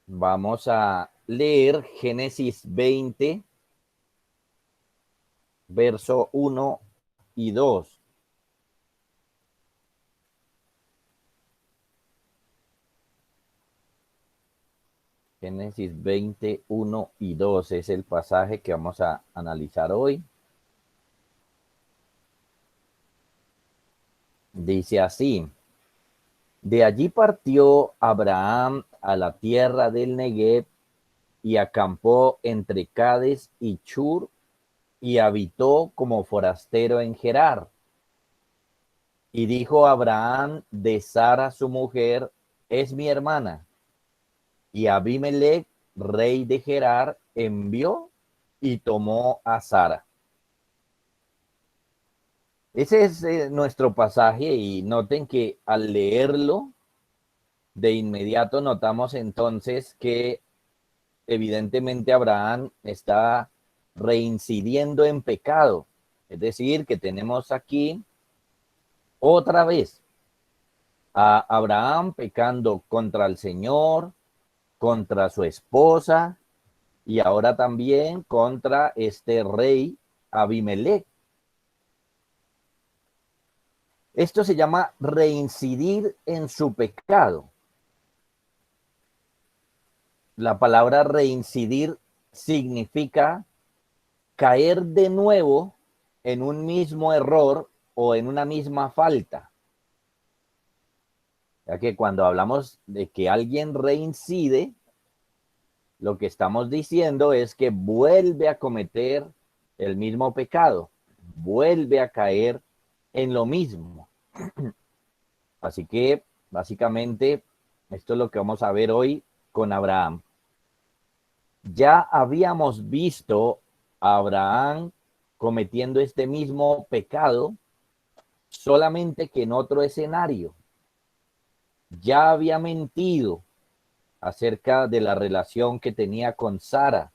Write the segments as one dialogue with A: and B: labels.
A: Vamos a leer Génesis 20, verso 1 y 2. Génesis 20, 1 y 2 es el pasaje que vamos a analizar hoy. Dice así: de allí partió Abraham a la tierra del Negev y acampó entre Cades y Chur y habitó como forastero en Gerar. Y dijo Abraham de Sara su mujer: es mi hermana. Y Abimelech, rey de Gerar, envió y tomó a Sara. Ese es nuestro pasaje, y noten que al leerlo de inmediato notamos entonces que evidentemente Abraham está reincidiendo en pecado. Es decir, que tenemos aquí otra vez a Abraham pecando contra el Señor, contra su esposa y ahora también contra este rey Abimelech. Esto se llama reincidir en su pecado. La palabra reincidir significa caer de nuevo en un mismo error o en una misma falta. Ya que cuando hablamos de que alguien reincide, lo que estamos diciendo es que vuelve a cometer el mismo pecado, vuelve a caer en lo mismo. Así que, básicamente, esto es lo que vamos a ver hoy con Abraham. Ya habíamos visto a Abraham cometiendo este mismo pecado, solamente que en otro escenario. Ya había mentido acerca de la relación que tenía con Sara.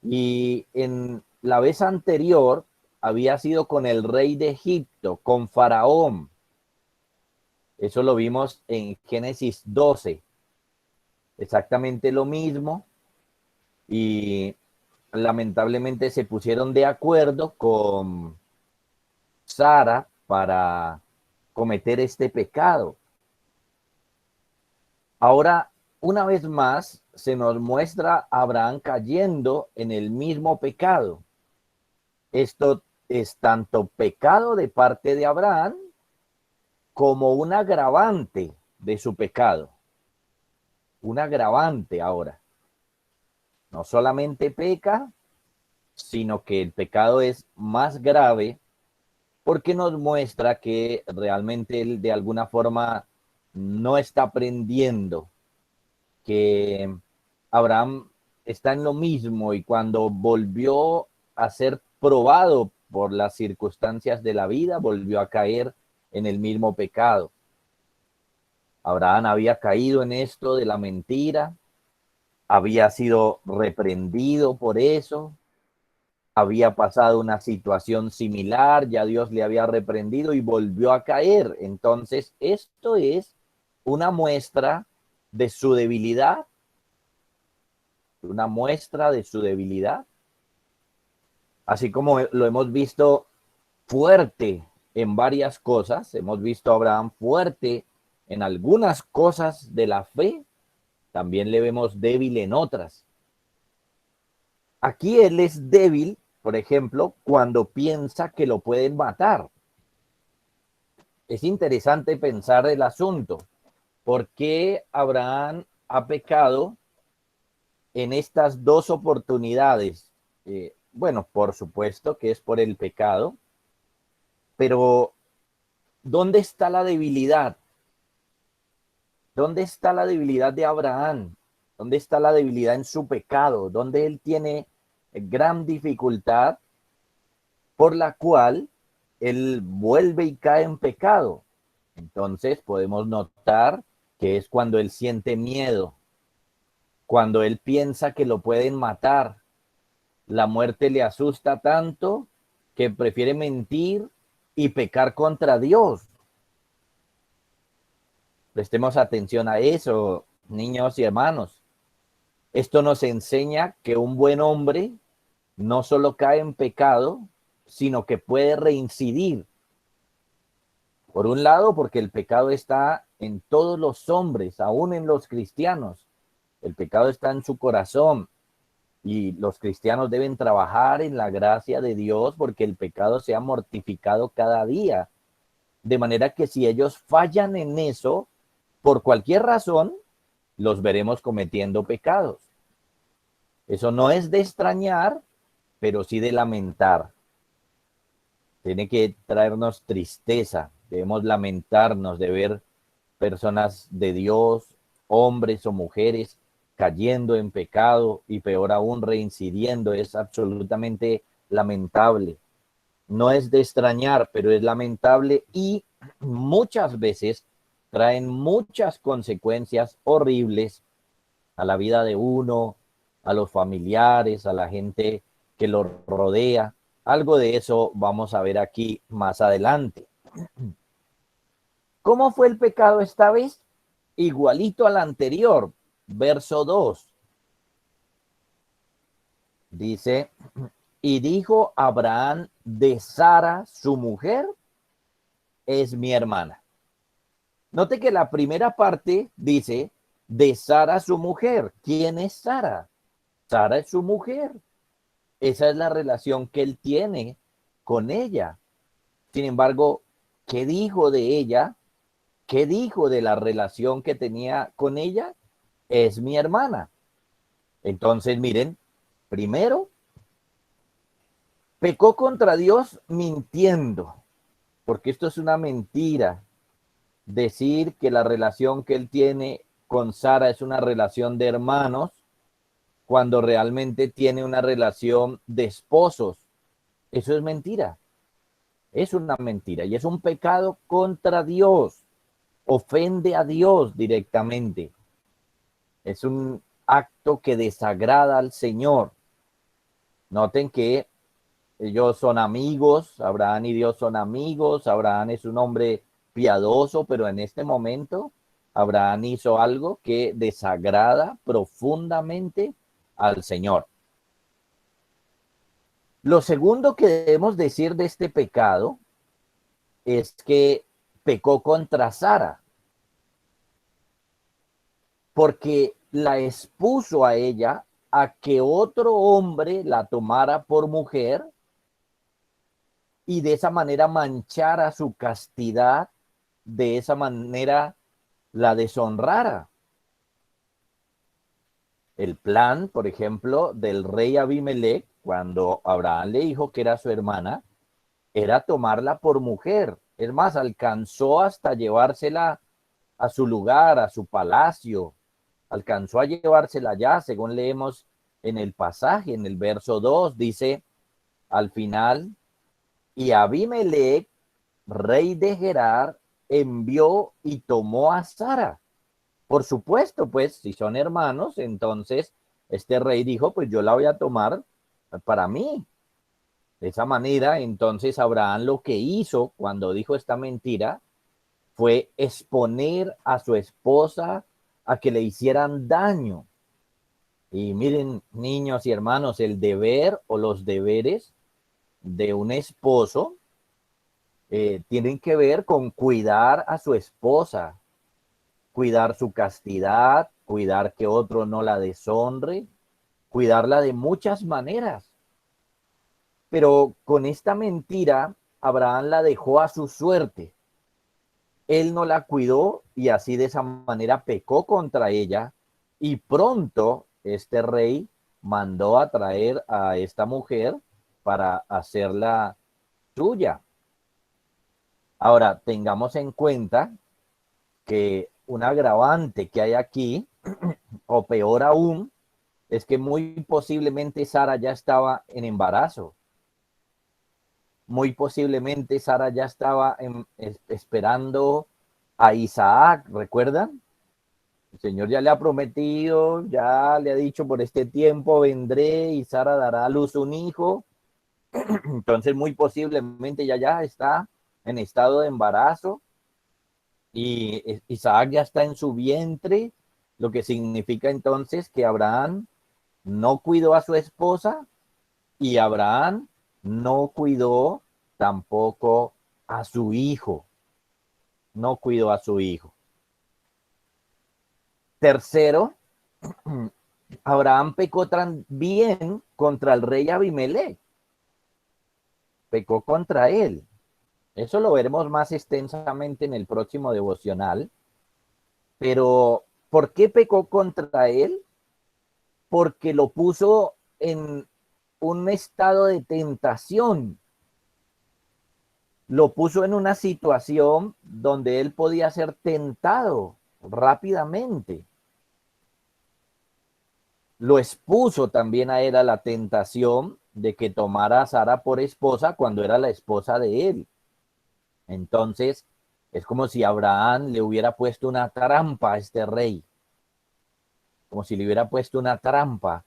A: Y en la vez anterior había sido con el rey de Egipto, con Faraón. Eso lo vimos en Génesis 12. Exactamente lo mismo. Y lamentablemente se pusieron de acuerdo con Sara para cometer este pecado. Ahora, una vez más, se nos muestra a Abraham cayendo en el mismo pecado. Esto es tanto pecado de parte de Abraham como un agravante de su pecado. Un agravante ahora. No solamente peca, sino que el pecado es más grave porque nos muestra que realmente él de alguna forma no está aprendiendo, que Abraham está en lo mismo y cuando volvió a ser probado por las circunstancias de la vida, volvió a caer en el mismo pecado. Abraham había caído en esto de la mentira, había sido reprendido por eso, había pasado una situación similar, ya Dios le había reprendido y volvió a caer. Entonces, esto es una muestra de su debilidad, una muestra de su debilidad, así como lo hemos visto fuerte en varias cosas, hemos visto a Abraham fuerte en algunas cosas de la fe, también le vemos débil en otras. Aquí él es débil, por ejemplo, cuando piensa que lo pueden matar. Es interesante pensar el asunto. ¿Por qué Abraham ha pecado en estas dos oportunidades? Bueno, por supuesto que es por el pecado, pero ¿dónde está la debilidad? ¿Dónde está la debilidad de Abraham? ¿Dónde está la debilidad en su pecado? ¿Dónde él tiene gran dificultad por la cual él vuelve y cae en pecado? Entonces podemos notar que es cuando él siente miedo, cuando él piensa que lo pueden matar. La muerte le asusta tanto que prefiere mentir y pecar contra Dios. Prestemos atención a eso. Niños y hermanos, esto nos enseña que un buen hombre no solo cae en pecado, sino que puede reincidir. Por un lado, porque el pecado está en todos los hombres, aún en los cristianos. El pecado está en su corazón y los cristianos deben trabajar en la gracia de Dios porque el pecado se ha mortificado cada día. De manera que si ellos fallan en eso, por cualquier razón, los veremos cometiendo pecados. Eso no es de extrañar, pero sí de lamentar. Tiene que traernos tristeza. Debemos lamentarnos de ver personas de Dios, hombres o mujeres, cayendo en pecado y peor aún reincidiendo. Es absolutamente lamentable. No es de extrañar, pero es lamentable y muchas veces traen muchas consecuencias horribles a la vida de uno, a los familiares, a la gente que lo rodea. Algo de eso vamos a ver aquí más adelante. ¿Cómo fue el pecado esta vez? Igualito al anterior, verso 2. Dice, y dijo Abraham de Sara, su mujer, es mi hermana. Note que la primera parte dice de Sara, su mujer. ¿Quién es Sara? Sara es su mujer. Esa es la relación que él tiene con ella. Sin embargo, ¿qué dijo de ella? ¿Qué dijo de la relación que tenía con ella? Es mi hermana. Entonces, miren, primero, pecó contra Dios mintiendo, porque esto es una mentira. Decir que la relación que él tiene con Sara es una relación de hermanos, cuando realmente tiene una relación de esposos. Eso es mentira. Es una mentira y es un pecado contra Dios. Ofende a Dios directamente. Es un acto que desagrada al Señor. Noten que ellos son amigos, Abraham y Dios son amigos, Abraham es un hombre piadoso, pero en este momento Abraham hizo algo que desagrada profundamente al Señor. Lo segundo que debemos decir de este pecado es que pecó contra Sara, porque la expuso a ella a que otro hombre la tomara por mujer y de esa manera manchara su castidad, de esa manera la deshonrara. El plan, por ejemplo, del rey Abimelech, cuando Abraham le dijo que era su hermana, era tomarla por mujer. Es más, alcanzó hasta llevársela a su lugar, a su palacio. Alcanzó a llevársela allá, según leemos en el pasaje, en el verso 2, dice al final, y Abimelech, rey de Gerar, envió y tomó a Sara. Por supuesto, pues, si son hermanos, entonces este rey dijo, pues yo la voy a tomar para mí. De esa manera, entonces Abraham lo que hizo cuando dijo esta mentira fue exponer a su esposa a que le hicieran daño. Y miren, niños y hermanos, el deber o los deberes de un esposo tienen que ver con cuidar a su esposa, cuidar su castidad, cuidar que otro no la deshonre, cuidarla de muchas maneras. Pero con esta mentira, Abraham la dejó a su suerte. Él no la cuidó y así de esa manera pecó contra ella y pronto este rey mandó a traer a esta mujer para hacerla suya. Ahora, tengamos en cuenta que un agravante que hay aquí, o peor aún, es que muy posiblemente Sara ya estaba en embarazo. Muy posiblemente Sara ya estaba esperando a Isaac, ¿recuerdan? El Señor ya le ha prometido, ya le ha dicho por este tiempo vendré y Sara dará a luz un hijo. Entonces muy posiblemente ya está en estado de embarazo y Isaac ya está en su vientre lo que significa entonces que Abraham no cuidó a su esposa y Abraham no cuidó tampoco a su hijo. No cuidó a su hijo. Tercero, Abraham pecó también contra el rey Abimelech. Pecó contra él. Eso lo veremos más extensamente en el próximo devocional. Pero, ¿por qué pecó contra él? Porque lo puso en un estado de tentación. Lo puso en una situación donde él podía ser tentado rápidamente. Lo expuso también a él a la tentación de que tomara a Sara por esposa cuando era la esposa de él. Entonces, es como si Abraham le hubiera puesto una trampa a este rey, como si le hubiera puesto una trampa,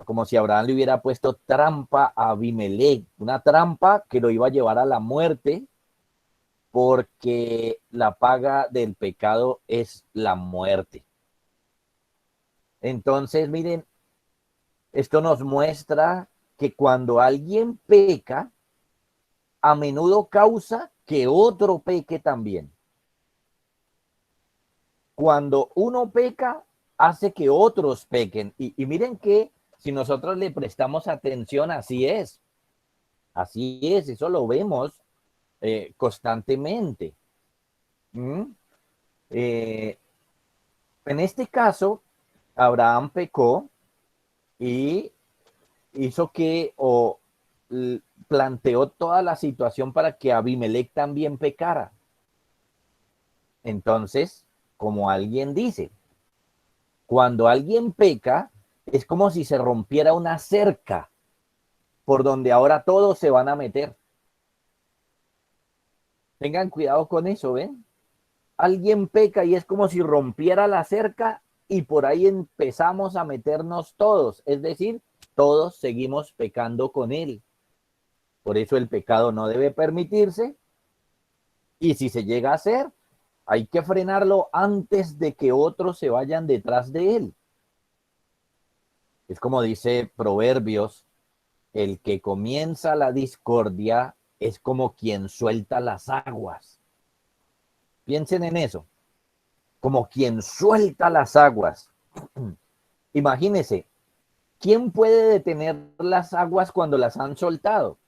A: como si Abraham le hubiera puesto trampa a Abimelech, una trampa que lo iba a llevar a la muerte, porque la paga del pecado es la muerte. Entonces, miren, esto nos muestra que cuando alguien peca, a menudo causa que otro peque también. Cuando uno peca, hace que otros pequen. Y miren que si nosotros le prestamos atención, así es. Así es, eso lo vemos constantemente. ¿Mm? En este caso, Abraham pecó y hizo que, planteó toda la situación para que Abimelech también pecara. Entonces, como alguien dice, cuando alguien peca, es como si se rompiera una cerca por donde ahora todos se van a meter. Tengan cuidado con eso, ¿ven? Alguien peca y es como si rompiera la cerca y por ahí empezamos a meternos todos. Es decir, todos seguimos pecando con él. Por eso el pecado no debe permitirse. Y si se llega a hacer, hay que frenarlo antes de que otros se vayan detrás de él. Es como dice Proverbios, el que comienza la discordia es como quien suelta las aguas. Piensen en eso, como quien suelta las aguas. Imagínense, ¿quién puede detener las aguas cuando las han soltado?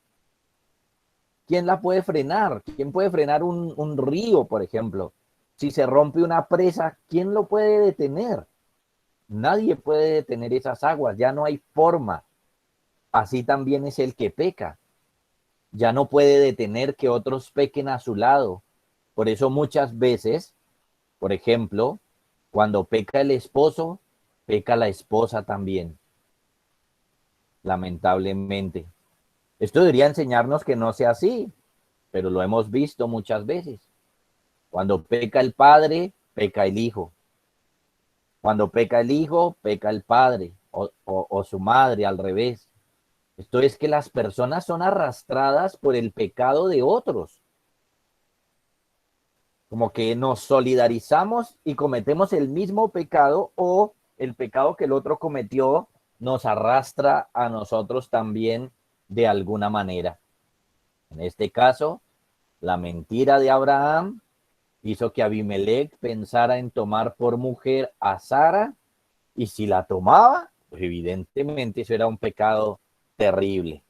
A: ¿Quién la puede frenar? ¿Quién puede frenar un río, por ejemplo? Si se rompe una presa, ¿quién lo puede detener? Nadie puede detener esas aguas, ya no hay forma. Así también es el que peca. Ya no puede detener que otros pequen a su lado. Por eso muchas veces, por ejemplo, cuando peca el esposo, peca la esposa también, lamentablemente. Esto debería enseñarnos que no sea así, pero lo hemos visto muchas veces. Cuando peca el padre, peca el hijo. Cuando peca el hijo, peca el padre o su madre, al revés. Esto es que las personas son arrastradas por el pecado de otros. Como que nos solidarizamos y cometemos el mismo pecado, o el pecado que el otro cometió nos arrastra a nosotros también de alguna manera. En este caso, la mentira de Abraham hizo que Abimelech pensara en tomar por mujer a Sara, y si la tomaba, pues evidentemente eso era un pecado terrible.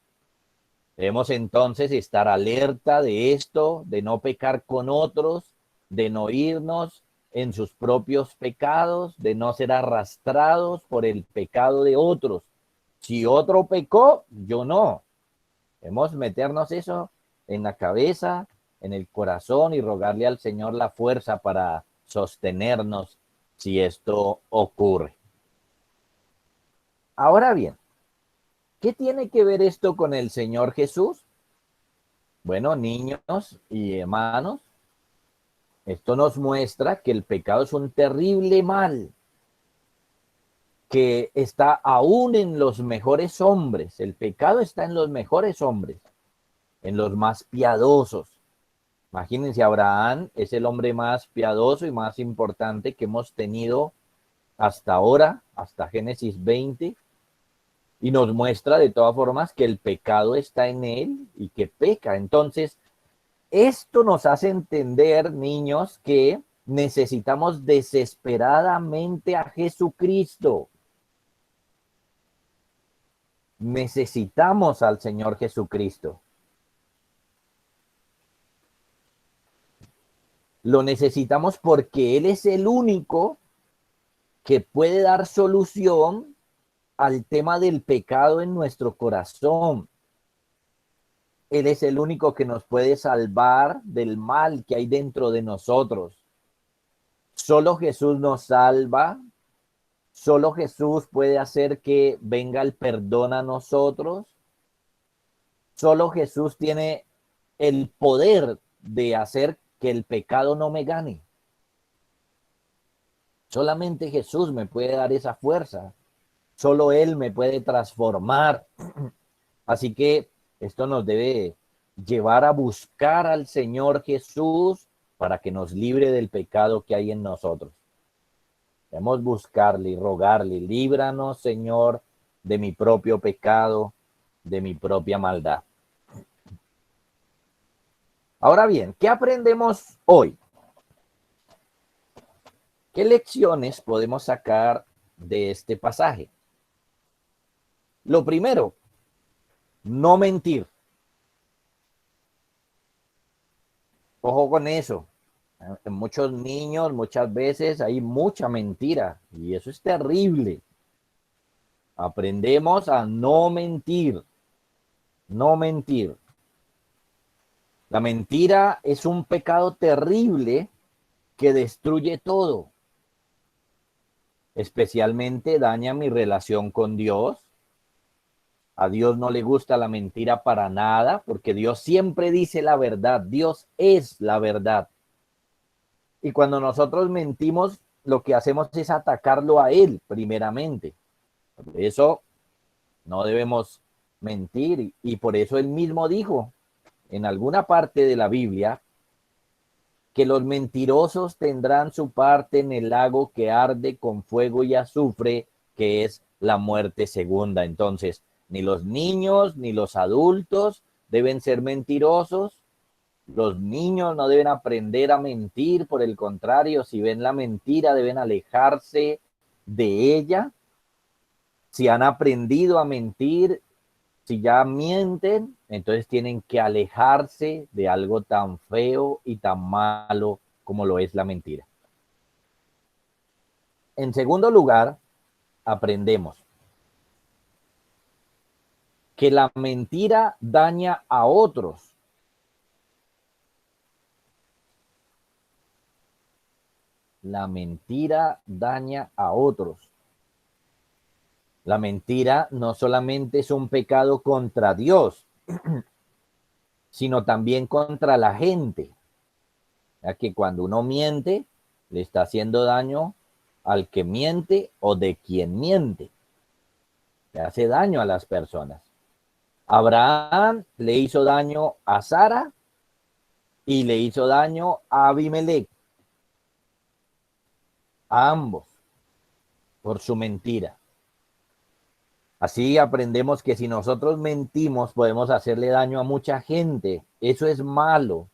A: Debemos entonces estar alerta de esto, de no pecar con otros, de no irnos en sus propios pecados, de no ser arrastrados por el pecado de otros. Si otro pecó, yo no. Debemos meternos eso en la cabeza, en el corazón, y rogarle al Señor la fuerza para sostenernos si esto ocurre. Ahora bien, ¿qué tiene que ver esto con el Señor Jesús? Bueno, niños y hermanos, esto nos muestra que el pecado es un terrible mal que está aún en los mejores hombres. El pecado está en los mejores hombres, en los más piadosos. Imagínense, Abraham es el hombre más piadoso y más importante que hemos tenido hasta ahora, hasta Génesis 20, y nos muestra de todas formas que el pecado está en él y que peca. Entonces, esto nos hace entender, niños, que necesitamos desesperadamente a Jesucristo. Necesitamos al Señor Jesucristo. Lo necesitamos porque Él es el único que puede dar solución al tema del pecado en nuestro corazón. Él es el único que nos puede salvar del mal que hay dentro de nosotros. Solo Jesús nos salva. Solo Jesús puede hacer que venga el perdón a nosotros. Solo Jesús tiene el poder de hacer que el pecado no me gane. Solamente Jesús me puede dar esa fuerza. Solo Él me puede transformar. Así que esto nos debe llevar a buscar al Señor Jesús para que nos libre del pecado que hay en nosotros. Debemos buscarle y rogarle, líbranos, Señor, de mi propio pecado, de mi propia maldad. Ahora bien, ¿qué aprendemos hoy? ¿Qué lecciones podemos sacar de este pasaje? Lo primero, no mentir. Ojo con eso. En muchos niños, muchas veces hay mucha mentira y eso es terrible. Aprendemos a no mentir. No mentir. La mentira es un pecado terrible que destruye todo. Especialmente daña mi relación con Dios. A Dios no le gusta la mentira para nada, porque Dios siempre dice la verdad. Dios es la verdad. Y cuando nosotros mentimos, lo que hacemos es atacarlo a Él primeramente. Por eso no debemos mentir. Y por eso Él mismo dijo en alguna parte de la Biblia que los mentirosos tendrán su parte en el lago que arde con fuego y azufre, que es la muerte segunda. Entonces, ni los niños ni los adultos deben ser mentirosos. Los niños no deben aprender a mentir, por el contrario, si ven la mentira deben alejarse de ella. Si han aprendido a mentir, si ya mienten, entonces tienen que alejarse de algo tan feo y tan malo como lo es la mentira. En segundo lugar, aprendemos que la mentira daña a otros. La mentira daña a otros. La mentira no solamente es un pecado contra Dios, sino también contra la gente. Ya que cuando uno miente, le está haciendo daño al que miente o de quien miente. Le hace daño a las personas. Abraham le hizo daño a Sara y le hizo daño a Abimelech. A ambos, por su mentira. Así aprendemos que si nosotros mentimos podemos hacerle daño a mucha gente. Eso es malo.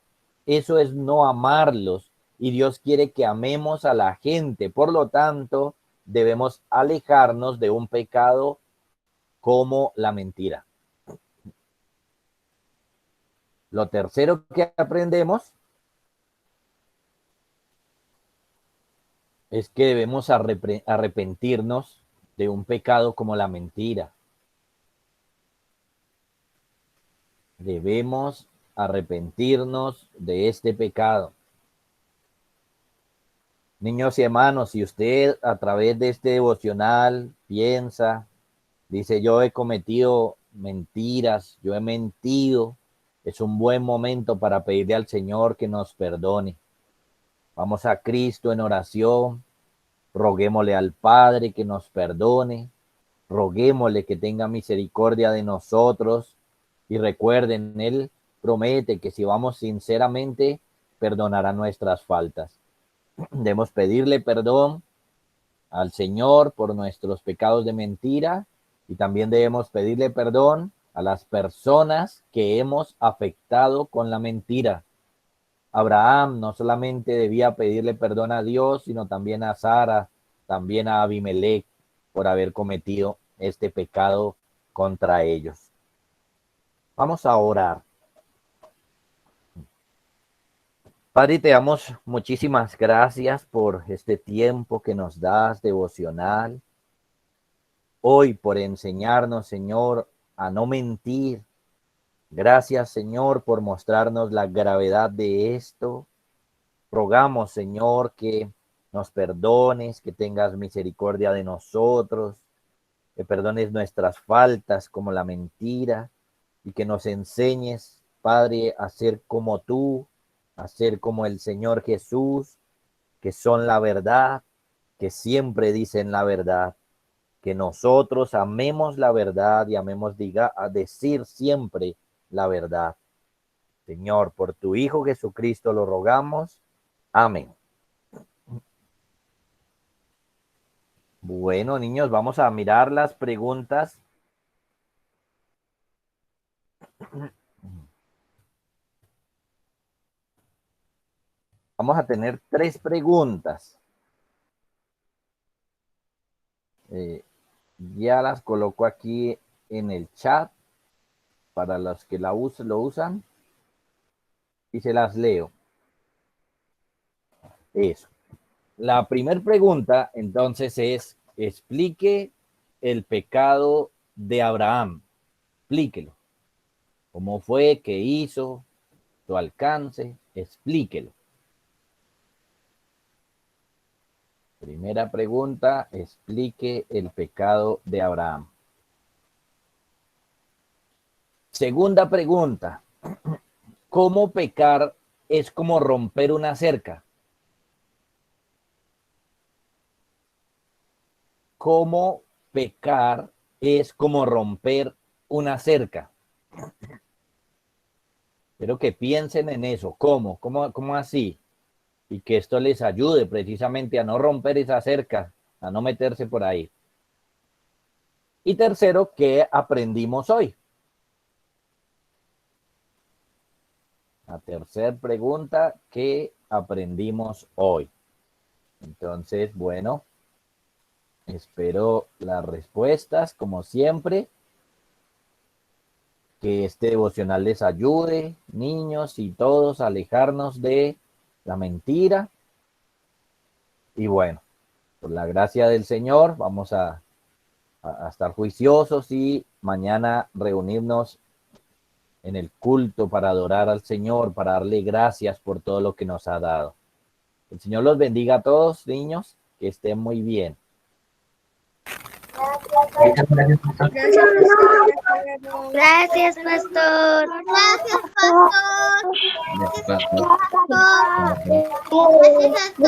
A: Eso es no amarlos. Y Dios quiere que amemos a la gente. Por lo tanto, debemos alejarnos de un pecado como la mentira. Lo tercero que aprendemos es que debemos arrepentirnos de un pecado como la mentira. Debemos arrepentirnos de este pecado. Niños y hermanos, si usted a través de este devocional piensa, dice, yo he cometido mentiras, yo he mentido, es un buen momento para pedirle al Señor que nos perdone. Vamos a Cristo en oración, roguémosle al Padre que nos perdone, roguémosle que tenga misericordia de nosotros y recuerden, Él promete que si vamos sinceramente, perdonará nuestras faltas. Debemos pedirle perdón al Señor por nuestros pecados de mentira y también debemos pedirle perdón a las personas que hemos afectado con la mentira. Abraham no solamente debía pedirle perdón a Dios, sino también a Sara, también a Abimelech por haber cometido este pecado contra ellos. Vamos a orar. Padre, te damos muchísimas gracias por este tiempo que nos das devocional. Hoy por enseñarnos, Señor, a no mentir. Gracias, Señor, por mostrarnos la gravedad de esto. Rogamos, Señor, que nos perdones, que tengas misericordia de nosotros, que perdones nuestras faltas como la mentira y que nos enseñes, Padre, a ser como tú, a ser como el Señor Jesús, que son la verdad, que siempre dicen la verdad, que nosotros amemos la verdad y amemos a decir siempre la verdad. Señor, por tu Hijo Jesucristo lo rogamos. Amén. Bueno, niños, vamos a mirar las preguntas. Vamos a tener 3 preguntas. Ya las coloco aquí en el chat para los que lo usan y se las leo. Eso. La primera pregunta, entonces, es: explique el pecado de Abraham. Explíquelo. ¿Cómo fue? ¿Qué hizo? Su alcance. Explíquelo. Primera pregunta, explique el pecado de Abraham. Segunda pregunta, ¿cómo pecar es como romper una cerca? ¿Cómo pecar es como romper una cerca? Quiero que piensen en eso. ¿Cómo así? Y que esto les ayude precisamente a no romper esa cerca, a no meterse por ahí. Y tercero, ¿qué aprendimos hoy? La tercera pregunta, ¿qué aprendimos hoy? Entonces, bueno, espero las respuestas, como siempre. Que este devocional les ayude, niños y todos, a alejarnos de la mentira. Y bueno, por la gracia del Señor, vamos a estar juiciosos y mañana reunirnos en el culto para adorar al Señor, para darle gracias por todo lo que nos ha dado. El Señor los bendiga a todos, niños, que estén muy bien.
B: Gracias, pastor.
C: Gracias, pastor. Gracias, pastor. Gracias, pastor.